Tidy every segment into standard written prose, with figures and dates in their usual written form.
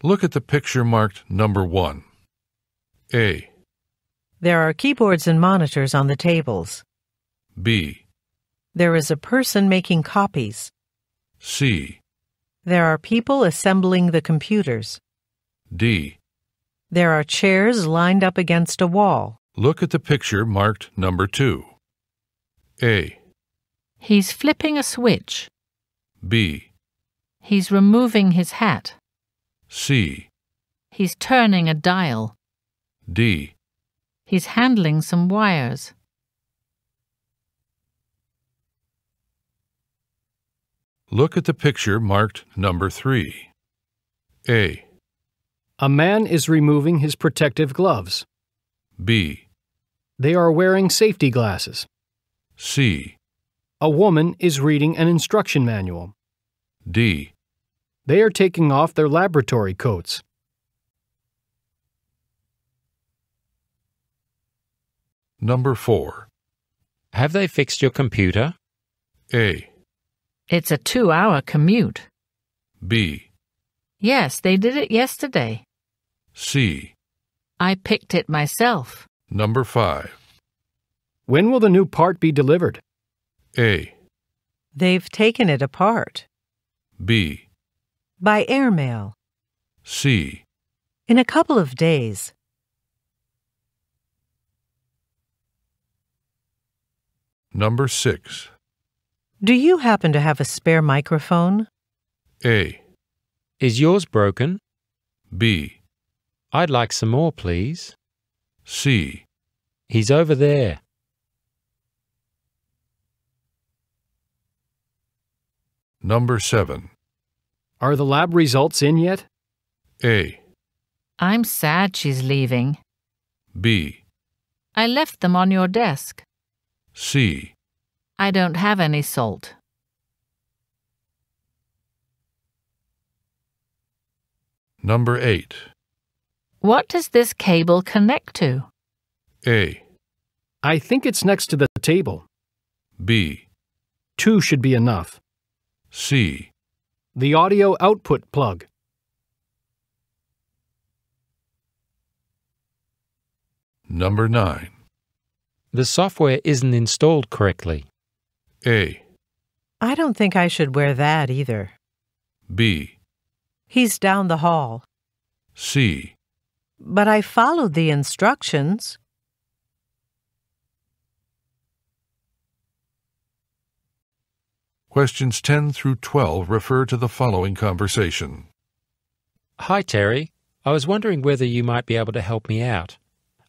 Look at the picture marked number 1. A. There are keyboards and monitors on the tables. B. There is a person making copies. C. There are people assembling the computers. D. There are chairs lined up against a wall. Look at the picture marked number 2. A. He's flipping a switch. B. He's removing his hat. C. He's turning a dial. D. He's handling some wires. Look at the picture marked number 3. A. A man is removing his protective gloves. B. They are wearing safety glasses. C. A woman is reading an instruction manual. D. They are taking off their laboratory coats. Number 4. Have they fixed your computer? A. It's a 2-hour commute. B. Yes, they did it yesterday. C. I picked it myself. Number 5. When will the new part be delivered? A. They've taken it apart. B. By airmail. C. In a couple of days. Number 6. Do you happen to have a spare microphone? A. Is yours broken? B. I'd like some more, please. C. He's over there. Number 7. Are the lab results in yet? A. I'm sad she's leaving. B. I left them on your desk. C. I don't have any salt. Number 8. What does this cable connect to? A. I think it's next to the table. B. 2 should be enough. C. The audio output plug. Number 9. The software isn't installed correctly. A. I don't think I should wear that either. B. He's down the hall. C. But I followed the instructions. Questions 10 through 12 refer to the following conversation. Hi, Terry. I was wondering whether you might be able to help me out.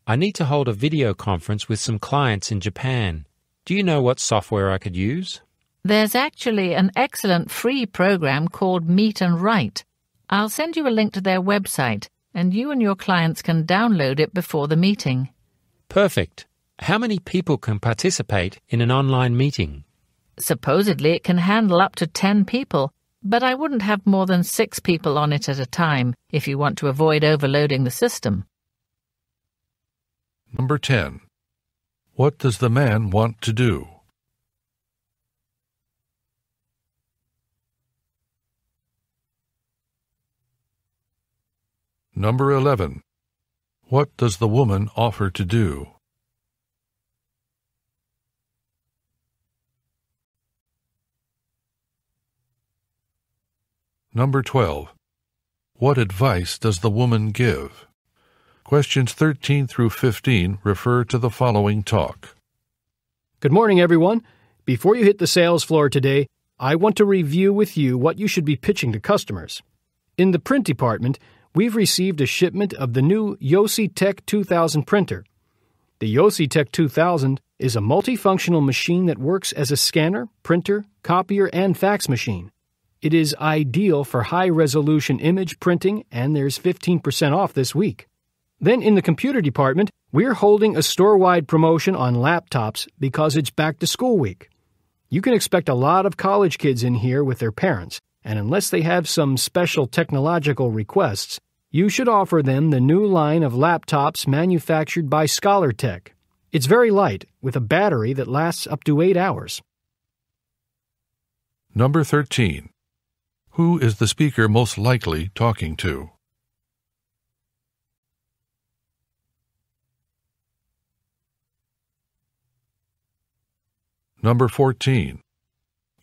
I need to hold a video conference with some clients in Japan. Do you know what software I could use? There's actually an excellent free program called Meet and Write. I'll send you a link to their website, and you and your clients can download it before the meeting. Perfect. How many people can participate in an online meeting? Supposedly it can handle up to 10 people, but I wouldn't have more than 6 people on it at a time if you want to avoid overloading the system. Number 10. What does the man want to do? Number 11. What does the woman offer to do? Number 12. What advice does the woman give? Questions 13 through 15 refer to the following talk. Good morning, everyone. Before you hit the sales floor today, I want to review with you what you should be pitching to customers. In the print department, we've received a shipment of the new YosiTech 2000 printer. The YosiTech 2000 is a multifunctional machine that works as a scanner, printer, copier, and fax machine. It is ideal for high-resolution image printing, and there's 15% off this week. Then in the computer department, we're holding a store-wide promotion on laptops because it's back-to-school week. You can expect a lot of college kids in here with their parents, and unless they have some special technological requests, you should offer them the new line of laptops manufactured by ScholarTech. It's very light, with a battery that lasts up to 8 hours. Number 13. Who is the speaker most likely talking to? Number 14.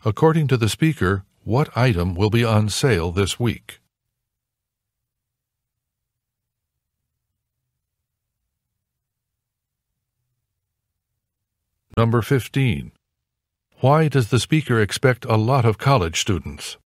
According to the speaker, what item will be on sale this week? Number 15. Why does the speaker expect a lot of college students?